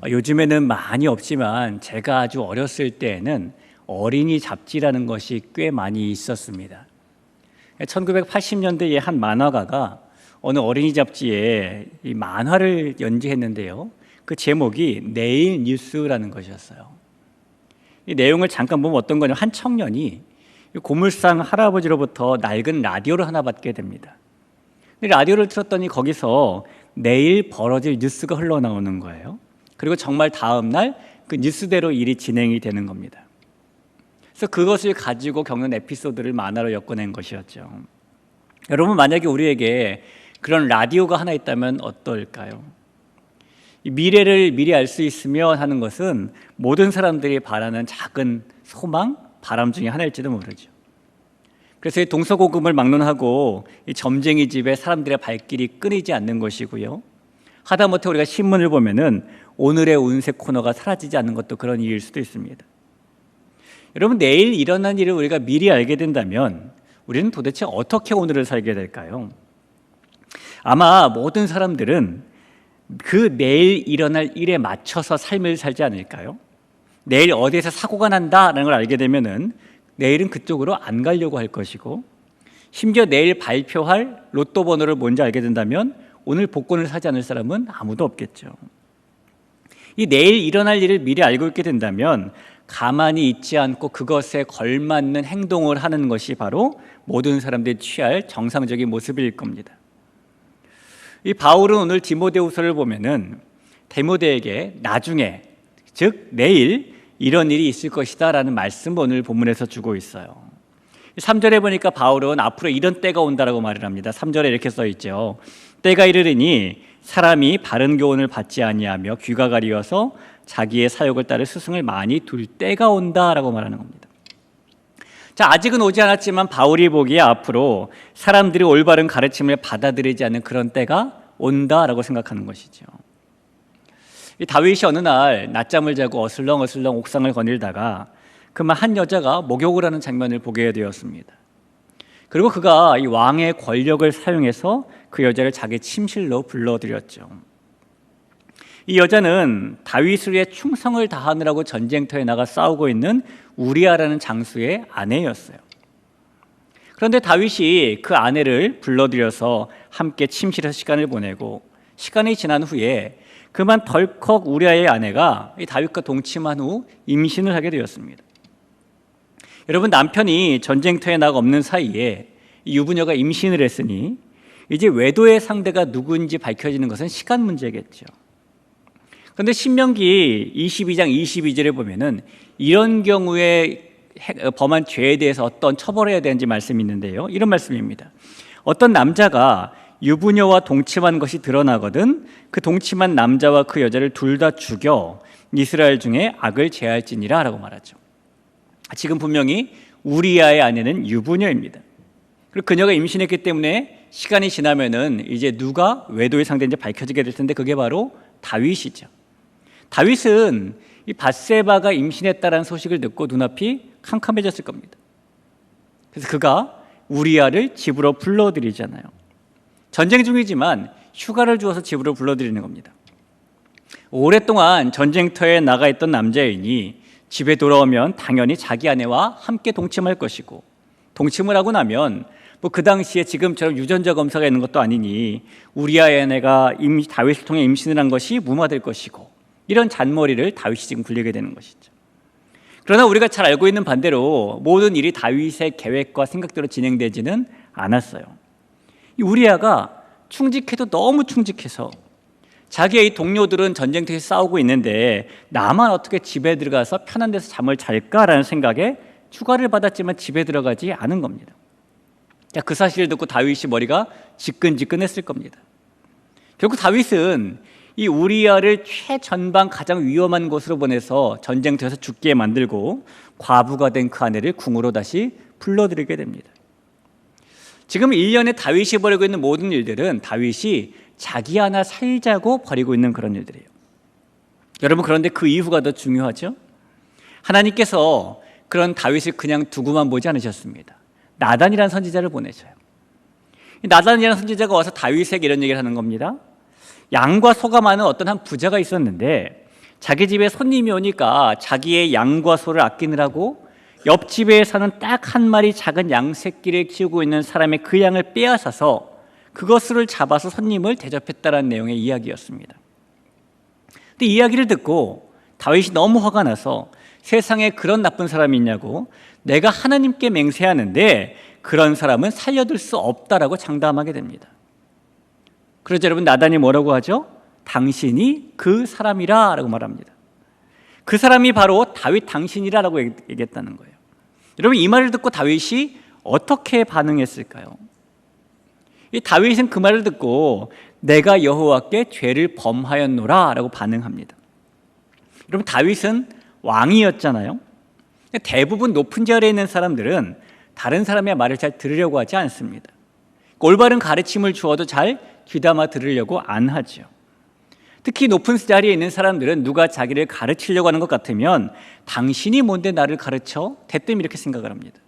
요즘에는 많이 없지만 제가 아주 어렸을 때에는 어린이 잡지라는 것이 꽤 많이 있었습니다. 1980년대에 한 만화가가 어느 어린이 잡지에 이 만화를 연재했는데요. 그 제목이 내일 뉴스라는 것이었어요. 이 내용을 잠깐 보면 어떤 거냐면 한 청년이 고물상 할아버지로부터 낡은 라디오를 하나 받게 됩니다. 라디오를 틀었더니 거기서 내일 벌어질 뉴스가 흘러나오는 거예요. 그리고 정말 다음 날 그 뉴스대로 일이 진행이 되는 겁니다. 그래서 그것을 가지고 겪는 에피소드를 만화로 엮어낸 것이었죠. 여러분, 만약에 우리에게 그런 라디오가 하나 있다면 어떨까요? 이 미래를 미리 알 수 있으면 하는 것은 모든 사람들이 바라는 작은 소망, 바람 중에 하나일지도 모르죠. 그래서 이 동서고금을 막론하고 이 점쟁이 집에 사람들의 발길이 끊이지 않는 것이고요. 하다못해 우리가 신문을 보면은 오늘의 운세 코너가 사라지지 않는 것도 그런 이유일 수도 있습니다. 여러분, 내일 일어난 일을 우리가 미리 알게 된다면 우리는 도대체 어떻게 오늘을 살게 될까요? 아마 모든 사람들은 그 내일 일어날 일에 맞춰서 삶을 살지 않을까요? 내일 어디에서 사고가 난다라는 걸 알게 되면은 내일은 그쪽으로 안 가려고 할 것이고, 심지어 내일 발표할 로또 번호를 뭔지 알게 된다면 오늘 복권을 사지 않을 사람은 아무도 없겠죠. 이 내일 일어날 일을 미리 알고 있게 된다면 가만히 있지 않고 그것에 걸맞는 행동을 하는 것이 바로 모든 사람들이 취할 정상적인 모습일 겁니다. 이 바울은 오늘 디모데후서를 보면은 디모데에게 나중에, 즉 내일 이런 일이 있을 것이다 라는 말씀을 오늘 본문에서 주고 있어요. 3절에 보니까 바울은 앞으로 이런 때가 온다라고 말을 합니다. 3절에 이렇게 써 있죠. 때가 이르리니 사람이 바른 교훈을 받지 아니하며 귀가 가리워서 자기의 사욕을 따를 스승을 많이 둘 때가 온다라고 말하는 겁니다. 자, 아직은 오지 않았지만 바울이 보기에 앞으로 사람들이 올바른 가르침을 받아들이지 않는 그런 때가 온다라고 생각하는 것이죠. 이 다윗이 어느 날 낮잠을 자고 어슬렁어슬렁 옥상을 거닐다가 그만 한 여자가 목욕을 하는 장면을 보게 되었습니다. 그리고 그가 이 왕의 권력을 사용해서 그 여자를 자기 침실로 불러들였죠. 이 여자는 다윗을 위해 충성을 다하느라고 전쟁터에 나가 싸우고 있는 우리아라는 장수의 아내였어요. 그런데 다윗이 그 아내를 불러들여서 함께 침실에서 시간을 보내고, 시간이 지난 후에 그만 덜컥 우리아의 아내가 이 다윗과 동침한 후 임신을 하게 되었습니다. 여러분, 남편이 전쟁터에 나가 없는 사이에 이 유부녀가 임신을 했으니 이제 외도의 상대가 누구인지 밝혀지는 것은 시간 문제겠죠. 그런데 신명기 22장 22절에 보면은 이런 경우에 범한 죄에 대해서 어떤 처벌을 해야 되는지 말씀이 있는데요. 이런 말씀입니다. 어떤 남자가 유부녀와 동침한 것이 드러나거든 그 동침한 남자와 그 여자를 둘 다 죽여 이스라엘 중에 악을 제할지니라 라고 말하죠. 지금 분명히 우리아의 아내는 유부녀입니다. 그리고 그녀가 임신했기 때문에 시간이 지나면은 이제 누가 외도의 상대인지 밝혀지게 될 텐데 그게 바로 다윗이죠. 다윗은 이 밧세바가 임신했다라는 소식을 듣고 눈앞이 캄캄해졌을 겁니다. 그래서 그가 우리아를 집으로 불러들이잖아요. 전쟁 중이지만 휴가를 주어서 집으로 불러들이는 겁니다. 오랫동안 전쟁터에 나가 있던 남자이니 집에 돌아오면 당연히 자기 아내와 함께 동침할 것이고, 동침을 하고 나면 뭐 그 당시에 지금처럼 유전자 검사가 있는 것도 아니니 우리아의 아내가 다윗을 통해 임신을 한 것이 무마될 것이고, 이런 잔머리를 다윗이 지금 굴리게 되는 것이죠. 그러나 우리가 잘 알고 있는 반대로 모든 일이 다윗의 계획과 생각대로 진행되지는 않았어요. 이 우리아가 충직해도 너무 충직해서 자기의 동료들은 전쟁터에서 싸우고 있는데 나만 어떻게 집에 들어가서 편한 데서 잠을 잘까라는 생각에 휴가를 받았지만 집에 들어가지 않은 겁니다. 그 사실을 듣고 다윗이 머리가 지끈지끈했을 겁니다. 결국 다윗은 이 우리아를 최전방 가장 위험한 곳으로 보내서 전쟁터에서 죽게 만들고 과부가 된 그 아내를 궁으로 다시 불러들이게 됩니다. 지금 1년에 다윗이 벌이고 있는 모든 일들은 다윗이 자기 하나 살자고 벌이고 있는 그런 일들이에요. 여러분, 그런데 그 이유가 더 중요하죠. 하나님께서 그런 다윗을 그냥 두고만 보지 않으셨습니다. 나단이라는 선지자를 보내셔요. 나단이라는 선지자가 와서 다윗에게 이런 얘기를 하는 겁니다. 양과 소가 많은 어떤 한 부자가 있었는데 자기 집에 손님이 오니까 자기의 양과 소를 아끼느라고 옆집에 사는 딱 한 마리 작은 양 새끼를 키우고 있는 사람의 그 양을 빼앗아서 그것을 잡아서 손님을 대접했다라는 내용의 이야기였습니다. 근데 이 이야기를 듣고 다윗이 너무 화가 나서 세상에 그런 나쁜 사람이 있냐고, 내가 하나님께 맹세하는데 그런 사람은 살려둘 수 없다라고 장담하게 됩니다. 그러자 여러분, 나단이 뭐라고 하죠? 당신이 그 사람이라 라고 말합니다. 그 사람이 바로 다윗 당신이라고 얘기했다는 거예요. 여러분, 이 말을 듣고 다윗이 어떻게 반응했을까요? 이 다윗은 그 말을 듣고 내가 여호와께 죄를 범하였노라 라고 반응합니다. 여러분, 다윗은 왕이었잖아요. 대부분 높은 자리에 있는 사람들은 다른 사람의 말을 잘 들으려고 하지 않습니다. 올바른 가르침을 주어도 잘 귀담아 들으려고 안 하죠. 특히 높은 자리에 있는 사람들은 누가 자기를 가르치려고 하는 것 같으면 당신이 뭔데 나를 가르쳐? 대뜸 이렇게 생각을 합니다.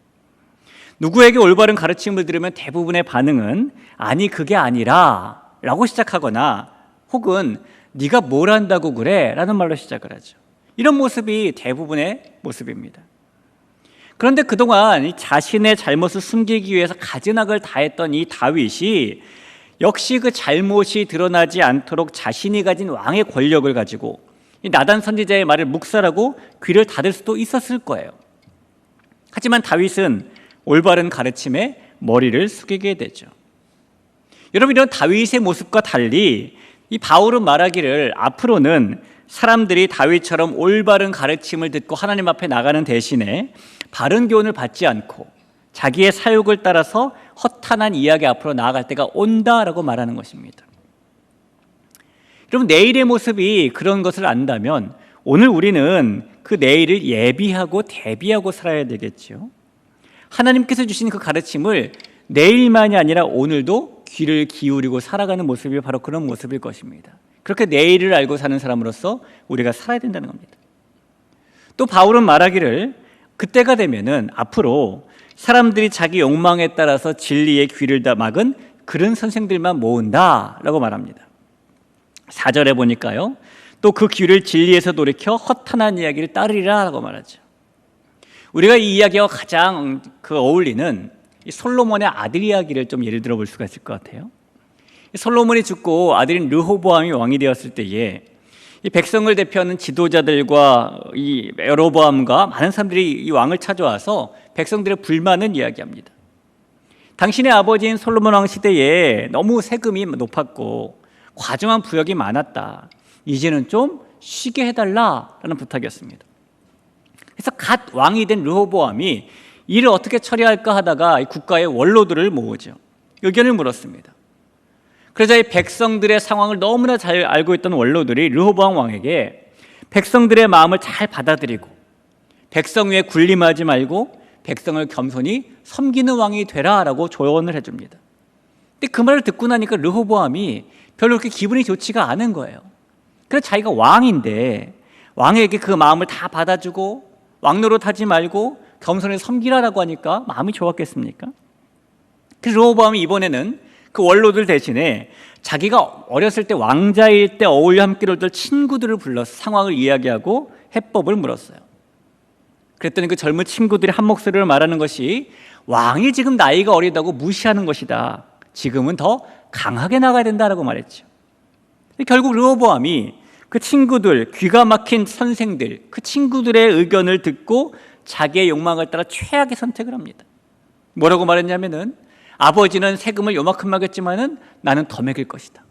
누구에게 올바른 가르침을 들으면 대부분의 반응은 아니 그게 아니라 라고 시작하거나 혹은 네가 뭘 한다고 그래? 라는 말로 시작을 하죠. 이런 모습이 대부분의 모습입니다. 그런데 그동안 자신의 잘못을 숨기기 위해서 가진악을 다했던 이 다윗이 역시 그 잘못이 드러나지 않도록 자신이 가진 왕의 권력을 가지고 이 나단 선지자의 말을 묵살하고 귀를 닫을 수도 있었을 거예요. 하지만 다윗은 올바른 가르침에 머리를 숙이게 되죠. 여러분, 이런 다윗의 모습과 달리 이 바울은 말하기를 앞으로는 사람들이 다윗처럼 올바른 가르침을 듣고 하나님 앞에 나가는 대신에 바른 교훈을 받지 않고 자기의 사욕을 따라서 허탄한 이야기 앞으로 나아갈 때가 온다라고 말하는 것입니다. 여러분, 내일의 모습이 그런 것을 안다면 오늘 우리는 그 내일을 예비하고 대비하고 살아야 되겠죠. 하나님께서 주신 그 가르침을 내일만이 아니라 오늘도 귀를 기울이고 살아가는 모습이 바로 그런 모습일 것입니다. 그렇게 내일을 알고 사는 사람으로서 우리가 살아야 된다는 겁니다. 또 바울은 말하기를 그때가 되면은 앞으로 사람들이 자기 욕망에 따라서 진리의 귀를 다 막은 그런 선생들만 모은다라고 말합니다. 4절에 보니까요, 또 그 귀를 진리에서 돌이켜 허탄한 이야기를 따르리라라고 말하죠. 우리가 이 이야기와 가장 어울리는 이 솔로몬의 아들 이야기를 좀 예를 들어볼 수가 있을 것 같아요. 솔로몬이 죽고 아들인 르호보암이 왕이 되었을 때에 이 백성을 대표하는 지도자들과 이 여로보암과 많은 사람들이 이 왕을 찾아와서 백성들의 불만을 이야기합니다. 당신의 아버지인 솔로몬 왕 시대에 너무 세금이 높았고 과중한 부역이 많았다. 이제는 좀 쉬게 해달라라는 부탁이었습니다. 그래서 갓 왕이 된 르호보암이 이를 어떻게 처리할까 하다가 국가의 원로들을 모으죠. 의견을 물었습니다. 그러자 이 백성들의 상황을 너무나 잘 알고 있던 원로들이 르호보암 왕에게 백성들의 마음을 잘 받아들이고 백성 위에 군림하지 말고 백성을 겸손히 섬기는 왕이 되라라고 조언을 해줍니다. 근데 그 말을 듣고 나니까 르호보암이 별로 그렇게 기분이 좋지가 않은 거예요. 그래서 자기가 왕인데 왕에게 그 마음을 다 받아주고 왕노릇하지 말고 겸손히 섬기라라고 하니까 마음이 좋았겠습니까? 그래서 르호보암이 이번에는 그 원로들 대신에 자기가 어렸을 때 왕자일 때 어울려 함께 놀던 친구들을 불러서 상황을 이야기하고 해법을 물었어요. 그랬더니 그 젊은 친구들이 한 목소리로 말하는 것이 왕이 지금 나이가 어리다고 무시하는 것이다. 지금은 더 강하게 나가야 된다라고 말했죠. 결국 르호보암이 그 친구들, 귀가 막힌 선생들, 그 친구들의 의견을 듣고 자기의 욕망을 따라 최악의 선택을 합니다. 뭐라고 말했냐면은 아버지는 세금을 요만큼 매겼지만은 나는 더 매길 것이다.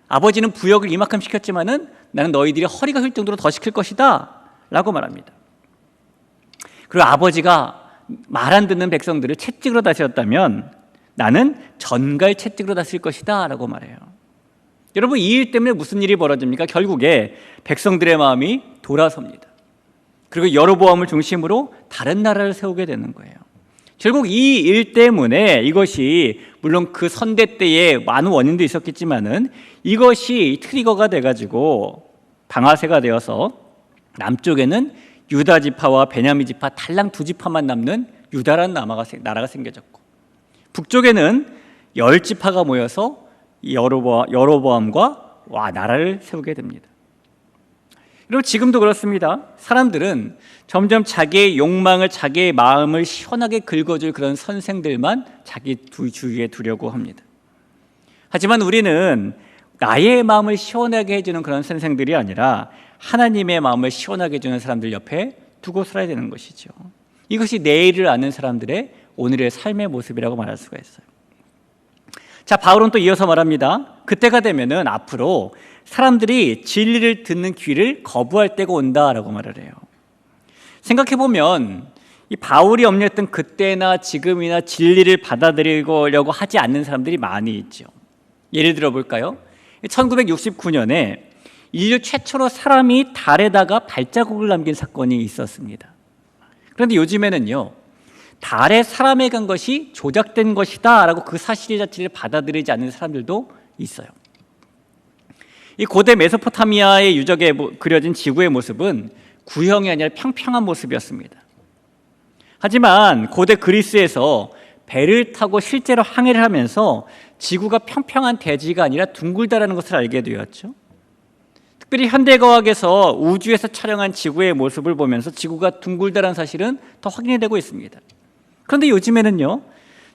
아버지는 부역을 이만큼 시켰지만은 나는 너희들이 허리가 휠 정도로 더 시킬 것이다 라고 말합니다. 그리고 아버지가 말 안 듣는 백성들을 채찍으로 다스렸다면 나는 전갈 채찍으로 다스릴 것이다 라고 말해요. 여러분, 이 일 때문에 무슨 일이 벌어집니까? 결국에 백성들의 마음이 돌아섭니다. 그리고 여로보암을 중심으로 다른 나라를 세우게 되는 거예요. 결국 이 일 때문에 이것이 물론 그 선대 때에 많은 원인도 있었겠지만은 이것이 트리거가 돼가지고 방아쇠가 되어서 남쪽에는 유다 지파와 베냐민 지파 달랑 두 지파만 남는 유다라는 나라가 생겨졌고 북쪽에는 10지파가 모여서 여로보암과 나라를 세우게 됩니다. 여러분 지금도 그렇습니다. 사람들은 점점 자기의 욕망을, 자기의 마음을 시원하게 긁어줄 그런 선생들만 자기 주위에 두려고 합니다. 하지만 우리는 나의 마음을 시원하게 해주는 그런 선생들이 아니라 하나님의 마음을 시원하게 해주는 사람들 옆에 두고 살아야 되는 것이죠. 이것이 내일을 아는 사람들의 오늘의 삶의 모습이라고 말할 수가 있어요. 자, 바울은 또 이어서 말합니다. 그때가 되면은 앞으로 사람들이 진리를 듣는 귀를 거부할 때가 온다라고 말을 해요. 생각해보면 이 바울이 염려했던 그때나 지금이나 진리를 받아들이려고 하지 않는 사람들이 많이 있죠. 예를 들어 볼까요? 1969년에 인류 최초로 사람이 달에다가 발자국을 남긴 사건이 있었습니다. 그런데 요즘에는요, 달에 사람이 간 것이 조작된 것이다 라고 그 사실 자체를 받아들이지 않는 사람들도 있어요. 이 고대 메소포타미아의 유적에 그려진 지구의 모습은 구형이 아니라 평평한 모습이었습니다. 하지만 고대 그리스에서 배를 타고 실제로 항해를 하면서 지구가 평평한 대지가 아니라 둥글다라는 것을 알게 되었죠. 특별히 현대과학에서 우주에서 촬영한 지구의 모습을 보면서 지구가 둥글다라는 사실은 더 확인이 되고 있습니다. 그런데 요즘에는요,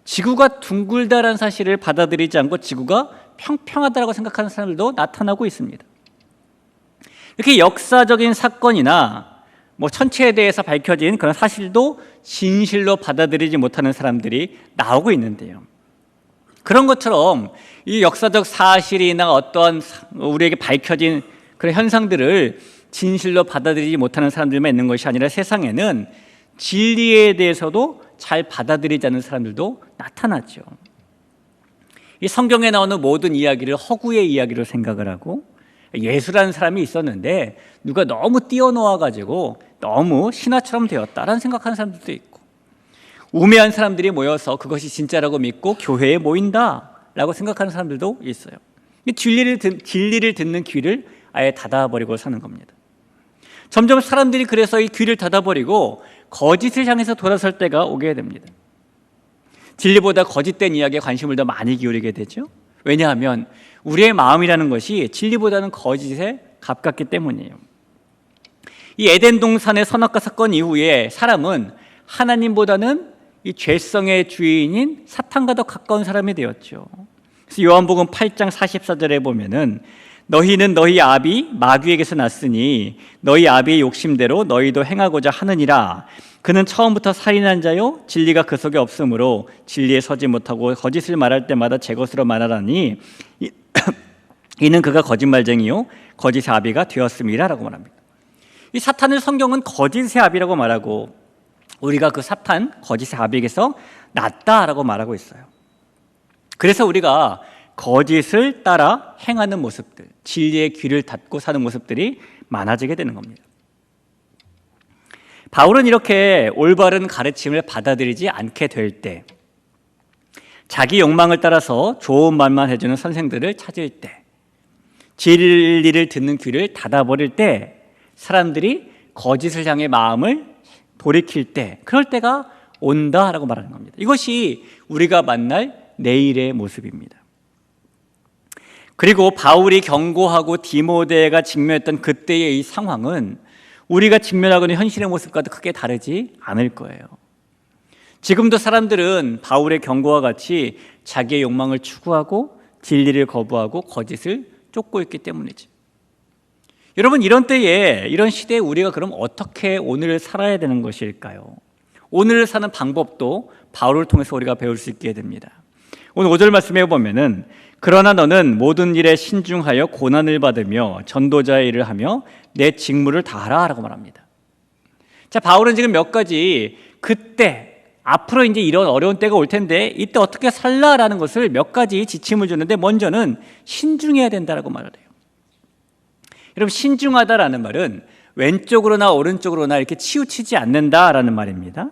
지구가 둥글다라는 사실을 받아들이지 않고 지구가 평평하다고 생각하는 사람들도 나타나고 있습니다. 이렇게 역사적인 사건이나 천체에 대해서 밝혀진 그런 사실도 진실로 받아들이지 못하는 사람들이 나오고 있는데요. 그런 것처럼 이 역사적 사실이나 어떠한 우리에게 밝혀진 그런 현상들을 진실로 받아들이지 못하는 사람들만 있는 것이 아니라 세상에는 진리에 대해서도 잘 받아들이지 않는 사람들도 나타났죠. 이 성경에 나오는 모든 이야기를 허구의 이야기로 생각을 하고, 예수라는 사람이 있었는데 누가 너무 띄워놓아가지고 너무 신화처럼 되었다라는 생각하는 사람들도 있고, 우매한 사람들이 모여서 그것이 진짜라고 믿고 교회에 모인다라고 생각하는 사람들도 있어요. 진리를 듣는 귀를 아예 닫아버리고 사는 겁니다. 점점 사람들이 그래서 이 귀를 닫아버리고 거짓을 향해서 돌아설 때가 오게 됩니다. 진리보다 거짓된 이야기에 관심을 더 많이 기울이게 되죠. 왜냐하면 우리의 마음이라는 것이 진리보다는 거짓에 가깝기 때문이에요. 이 에덴 동산의 선악과 사건 이후에 사람은 하나님보다는 이 죄성의 주인인 사탄과 더 가까운 사람이 되었죠. 그래서 요한복음 8장 44절에 보면은 너희는 너희 아비 마귀에게서 났으니 너희 아비의 욕심대로 너희도 행하고자 하느니라. 그는 처음부터 살인한 자요 진리가 그 속에 없으므로 진리에 서지 못하고 거짓을 말할 때마다 제 것으로 말하라니 이는 그가 거짓말쟁이요 거짓의 아비가 되었음이라 라고 말합니다. 이 사탄을 성경은 거짓의 아비라고 말하고 우리가 그 사탄 거짓의 아비에게서 났다라고 말하고 있어요. 그래서 우리가 거짓을 따라 행하는 모습들, 진리의 귀를 닫고 사는 모습들이 많아지게 되는 겁니다. 바울은 이렇게 올바른 가르침을 받아들이지 않게 될 때, 자기 욕망을 따라서 좋은 말만 해주는 선생들을 찾을 때, 진리를 듣는 귀를 닫아버릴 때, 사람들이 거짓을 향해 마음을 돌이킬 때, 그럴 때가 온다라고 말하는 겁니다. 이것이 우리가 만날 내일의 모습입니다. 그리고 바울이 경고하고 디모데가 직면했던 그때의 이 상황은 우리가 직면하고 있는 현실의 모습과도 크게 다르지 않을 거예요. 지금도 사람들은 바울의 경고와 같이 자기의 욕망을 추구하고 진리를 거부하고 거짓을 쫓고 있기 때문이죠. 여러분, 이런 때에, 이런 시대에 우리가 그럼 어떻게 오늘을 살아야 되는 것일까요? 오늘을 사는 방법도 바울을 통해서 우리가 배울 수 있게 됩니다. 오늘 5절 말씀에 보면은 그러나 너는 모든 일에 신중하여 고난을 받으며 전도자의 일을 하며 내 직무를 다하라 라고 말합니다. 자, 바울은 지금 몇 가지 그때 앞으로 이제 이런 어려운 때가 올 텐데 이때 어떻게 살라라는 것을 몇 가지 지침을 주는데 먼저는 신중해야 된다라고 말을 해요. 여러분, 신중하다라는 말은 왼쪽으로나 오른쪽으로나 이렇게 치우치지 않는다라는 말입니다.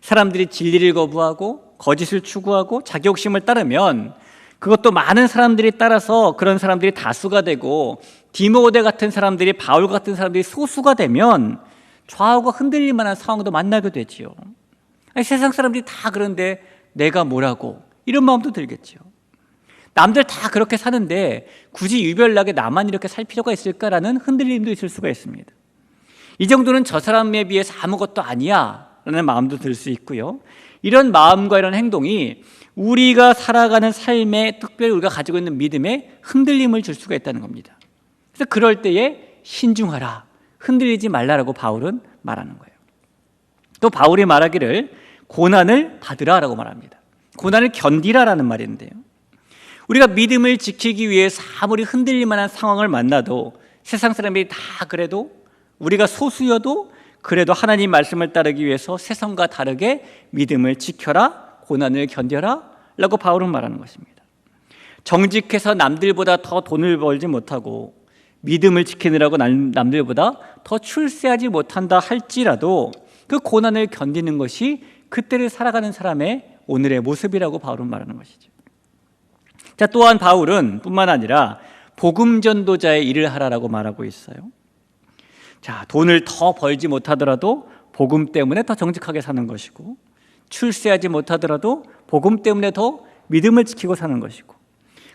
사람들이 진리를 거부하고 거짓을 추구하고 자기 욕심을 따르면 그것도 많은 사람들이 따라서 그런 사람들이 다수가 되고 디모데 같은 사람들이 바울 같은 사람들이 소수가 되면 좌우가 흔들릴 만한 상황도 만나게 되지요. 아니, 세상 사람들이 다 그런데 내가 뭐라고 이런 마음도 들겠죠. 남들 다 그렇게 사는데 굳이 유별나게 나만 이렇게 살 필요가 있을까라는 흔들림도 있을 수가 있습니다. 이 정도는 저 사람에 비해서 아무것도 아니야 라는 마음도 들 수 있고요. 이런 마음과 이런 행동이 우리가 살아가는 삶에, 특별히 우리가 가지고 있는 믿음에 흔들림을 줄 수가 있다는 겁니다. 그래서 그럴 때에 신중하라, 흔들리지 말라라고 바울은 말하는 거예요. 또 바울이 말하기를 고난을 받으라라고 말합니다. 고난을 견디라라는 말인데요, 우리가 믿음을 지키기 위해서 아무리 흔들릴 만한 상황을 만나도, 세상 사람들이 다 그래도, 우리가 소수여도 그래도 하나님 말씀을 따르기 위해서 세상과 다르게 믿음을 지켜라, 고난을 견뎌라 라고 바울은 말하는 것입니다. 정직해서 남들보다 더 돈을 벌지 못하고 믿음을 지키느라고 남들보다 더 출세하지 못한다 할지라도 그 고난을 견디는 것이 그때를 살아가는 사람의 오늘의 모습이라고 바울은 말하는 것이죠. 자, 또한 바울은 뿐만 아니라 복음 전도자의 일을 하라라고 말하고 있어요. 자, 돈을 더 벌지 못하더라도 복음 때문에 더 정직하게 사는 것이고, 출세하지 못하더라도 복음 때문에 더 믿음을 지키고 사는 것이고,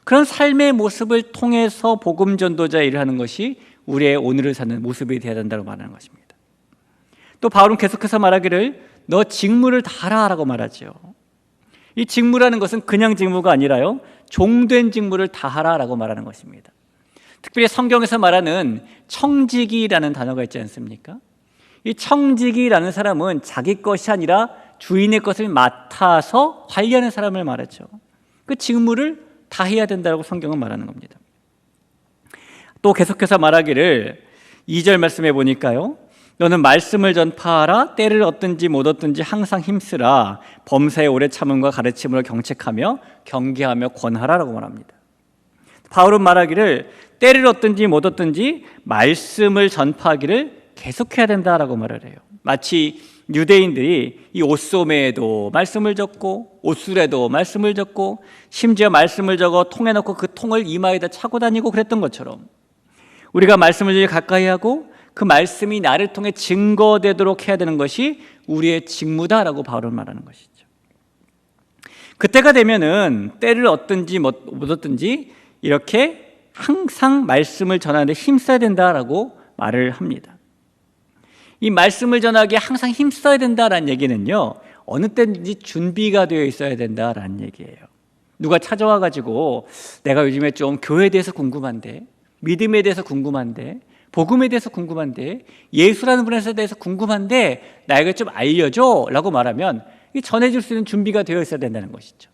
그런 삶의 모습을 통해서 복음 전도자의 일을 하는 것이 우리의 오늘을 사는 모습이 되어야 된다고 말하는 것입니다. 또 바울은 계속해서 말하기를 너 직무를 다하라라고 말하죠. 이 직무라는 것은 그냥 직무가 아니라요, 종된 직무를 다하라라고 말하는 것입니다. 특별히 성경에서 말하는 청지기라는 단어가 있지 않습니까? 이 청지기라는 사람은 자기 것이 아니라 주인의 것을 맡아서 관리하는 사람을 말하죠. 그 직무를 다 해야 된다고 성경은 말하는 겁니다. 또 계속해서 말하기를 2절 말씀해 보니까요, 너는 말씀을 전파하라, 때를 얻든지 못 얻든지 항상 힘쓰라, 범사에 오래 참음과 가르침으로 경책하며 경계하며 권하라라고 말합니다. 바울은 말하기를 때를 얻든지 못 얻든지 말씀을 전파하기를 계속해야 된다라고 말을 해요. 마치 유대인들이 이 옷소매에도 말씀을 적고 옷술에도 말씀을 적고 심지어 말씀을 적어 통에 넣고 그 통을 이마에다 차고 다니고 그랬던 것처럼, 우리가 말씀을 가까이 하고 그 말씀이 나를 통해 증거되도록 해야 되는 것이 우리의 직무다라고 바울은 말하는 것이죠. 그때가 되면은 때를 얻든지 못 얻든지 이렇게 항상 말씀을 전하는 데 힘써야 된다라고 말을 합니다. 이 말씀을 전하기에 항상 힘써야 된다라는 얘기는요, 어느 때든지 준비가 되어 있어야 된다라는 얘기예요. 누가 찾아와 가지고 내가 요즘에 좀 교회에 대해서 궁금한데, 믿음에 대해서 궁금한데, 복음에 대해서 궁금한데, 예수라는 분에 대해서 궁금한데 나에게 좀 알려줘 라고 말하면 전해줄 수 있는 준비가 되어 있어야 된다는 것이죠.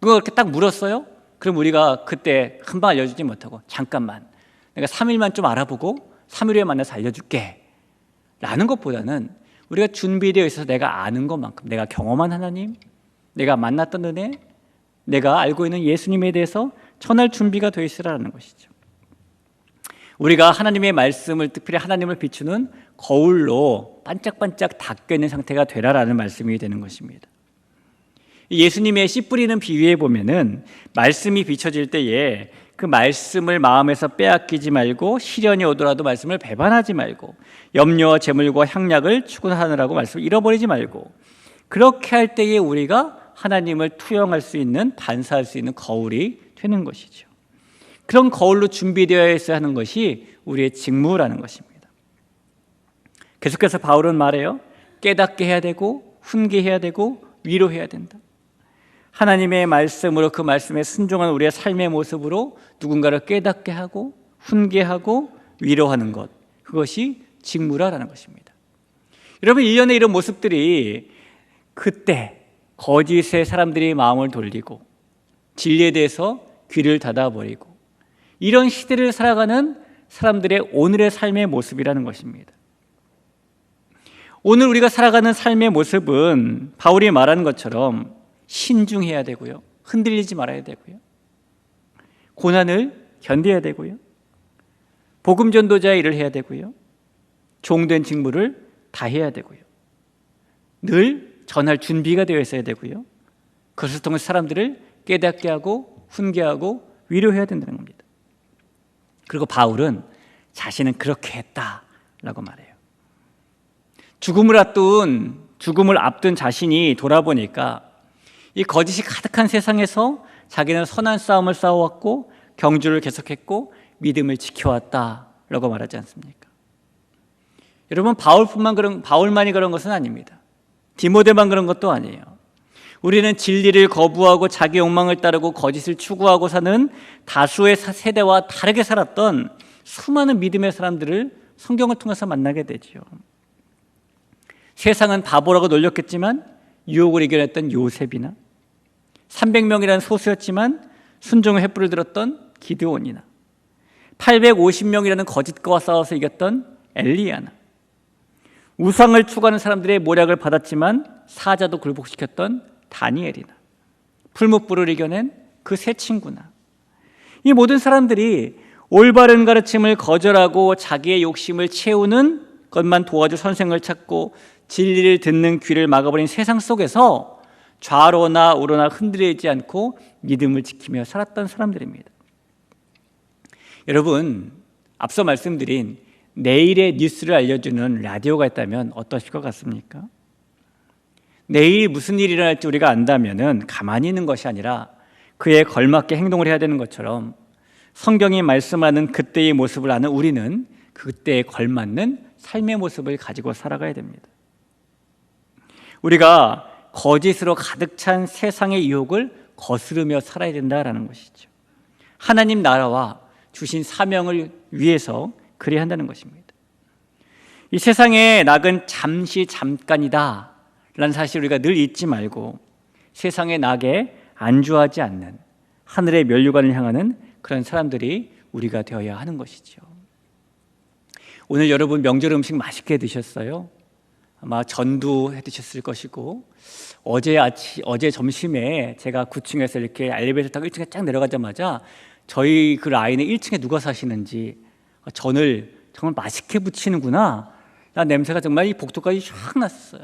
그거 이렇게 딱 물었어요? 그럼 우리가 그때 금방 알려주지 못하고 잠깐만 내가 3일만 좀 알아보고 3일 후에 만나서 알려줄게 라는 것보다는 우리가 준비되어 있어서 내가 아는 것만큼, 내가 경험한 하나님, 내가 만났던 은혜, 내가 알고 있는 예수님에 대해서 전할 준비가 되어 있으라는 것이죠. 우리가 하나님의 말씀을, 특별히 하나님을 비추는 거울로 반짝반짝 닦여 있는 상태가 되라라는 말씀이 되는 것입니다. 예수님의 씨 뿌리는 비유에 보면은 말씀이 비춰질 때에 그 말씀을 마음에서 빼앗기지 말고 시련이 오더라도 말씀을 배반하지 말고 염려와 재물과 향락을 추구하느라고 말씀을 잃어버리지 말고, 그렇게 할 때에 우리가 하나님을 투영할 수 있는, 반사할 수 있는 거울이 되는 것이죠. 그런 거울로 준비되어 있어야 하는 것이 우리의 직무라는 것입니다. 계속해서 바울은 말해요. 깨닫게 해야 되고 훈계해야 되고 위로해야 된다. 하나님의 말씀으로, 그 말씀에 순종한 우리의 삶의 모습으로 누군가를 깨닫게 하고 훈계하고 위로하는 것, 그것이 직무라는 것입니다. 여러분, 1년에 이런 모습들이 그때 거짓의 사람들이 마음을 돌리고 진리에 대해서 귀를 닫아버리고 이런 시대를 살아가는 사람들의 오늘의 삶의 모습이라는 것입니다. 오늘 우리가 살아가는 삶의 모습은 바울이 말하는 것처럼 신중해야 되고요, 흔들리지 말아야 되고요, 고난을 견뎌야 되고요, 복음 전도자의 일을 해야 되고요, 종된 직무를 다 해야 되고요, 늘 전할 준비가 되어 있어야 되고요, 그것을 통해 사람들을 깨닫게 하고 훈계하고 위로해야 된다는 겁니다. 그리고 바울은 자신은 그렇게 했다라고 말해요. 죽음을 앞둔 자신이 돌아보니까 이 거짓이 가득한 세상에서 자기는 선한 싸움을 싸워왔고 경주를 계속했고 믿음을 지켜왔다라고 말하지 않습니까? 여러분, 바울만이 그런 것은 아닙니다. 디모데만 그런 것도 아니에요. 우리는 진리를 거부하고 자기 욕망을 따르고 거짓을 추구하고 사는 다수의 세대와 다르게 살았던 수많은 믿음의 사람들을 성경을 통해서 만나게 되죠. 세상은 바보라고 놀렸겠지만 유혹을 이겨냈던 요셉이나 300명이라는 소수였지만 순종의 횃불을 들었던 기드온이나 850명이라는 거짓과 싸워서 이겼던 엘리야나 우상을 추구하는 사람들의 모략을 받았지만 사자도 굴복시켰던 다니엘이나 풀무불을 이겨낸 그 세 친구나 이 모든 사람들이 올바른 가르침을 거절하고 자기의 욕심을 채우는 것만 도와줄 선생을 찾고 진리를 듣는 귀를 막아버린 세상 속에서 좌로나 우로나 흔들리지 않고 믿음을 지키며 살았던 사람들입니다. 여러분, 앞서 말씀드린 내일의 뉴스를 알려주는 라디오가 있다면 어떠실 것 같습니까? 내일 무슨 일이 일어날지 우리가 안다면 가만히 있는 것이 아니라 그에 걸맞게 행동을 해야 되는 것처럼 성경이 말씀하는 그때의 모습을 아는 우리는 그때에 걸맞는 삶의 모습을 가지고 살아가야 됩니다. 우리가 거짓으로 가득 찬 세상의 유혹을 거스르며 살아야 된다라는 것이죠. 하나님 나라와 주신 사명을 위해서 그래야 한다는 것입니다. 이 세상의 낙은 잠시 잠깐이다 라는 사실 우리가 늘 잊지 말고 세상의 낙에 안주하지 않는 하늘의 면류관을 향하는 그런 사람들이 우리가 되어야 하는 것이죠. 오늘 여러분 명절 음식 맛있게 드셨어요? 아마 전두 해 드셨을 것이고 어제 점심에 제가 9층에서 이렇게 엘리베이터 타고 1층에 쫙 내려가자마자 저희 그 라인에 1층에 누가 사시는지 전을 정말 맛있게 부치는구나. 나 냄새가 정말 이 복도까지 쫙 났어요.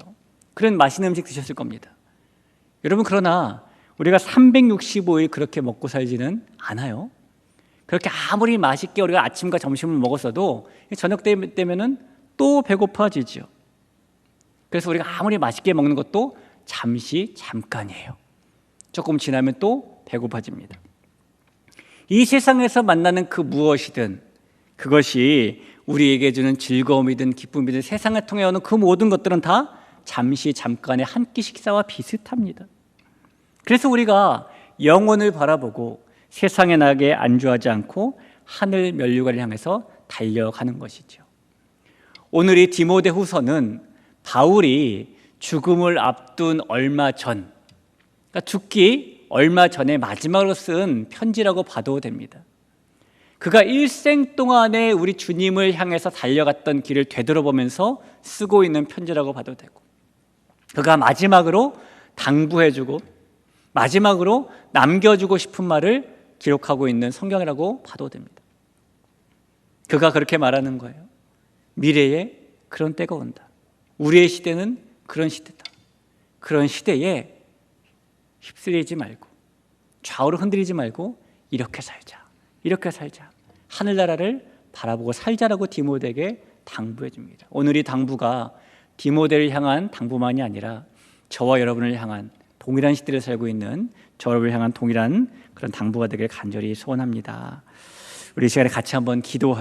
그런 맛있는 음식 드셨을 겁니다. 여러분, 그러나 우리가 365일 그렇게 먹고 살지는 않아요. 그렇게 아무리 맛있게 우리가 아침과 점심을 먹었어도 저녁 되면은 또 배고파지죠. 그래서 우리가 아무리 맛있게 먹는 것도 잠깐이에요. 조금 지나면 또 배고파집니다. 이 세상에서 만나는 그 무엇이든 그것이 우리에게 주는 즐거움이든 기쁨이든 세상을 통해 오는 그 모든 것들은 다 잠깐의 한 끼 식사와 비슷합니다. 그래서 우리가 영혼을 바라보고 세상의 낙에 안주하지 않고 하늘 면류관을 향해서 달려가는 것이죠. 오늘 이 디모데후서는 바울이 죽음을 앞둔 얼마 전, 그러니까 죽기 얼마 전에 마지막으로 쓴 편지라고 봐도 됩니다. 그가 일생 동안에 우리 주님을 향해서 달려갔던 길을 되돌아보면서 쓰고 있는 편지라고 봐도 되고, 그가 마지막으로 당부해주고 마지막으로 남겨주고 싶은 말을 기록하고 있는 성경이라고 봐도 됩니다. 그가 그렇게 말하는 거예요. 미래에 그런 때가 온다. 우리의 시대는 그런 시대다. 그런 시대에 휩쓸리지 말고 좌우로 흔들리지 말고 이렇게 살자. 하늘나라를 바라보고 살자라고 디모데에게 당부해 줍니다. 오늘 이 당부가 디모데를 향한 당부만이 아니라 저와 여러분을 향한 동일한 시대를 살고 있는 저를 향한 동일한 그런 당부가 되길 간절히 소원합니다. 우리 이 시간에 같이 한번 기도할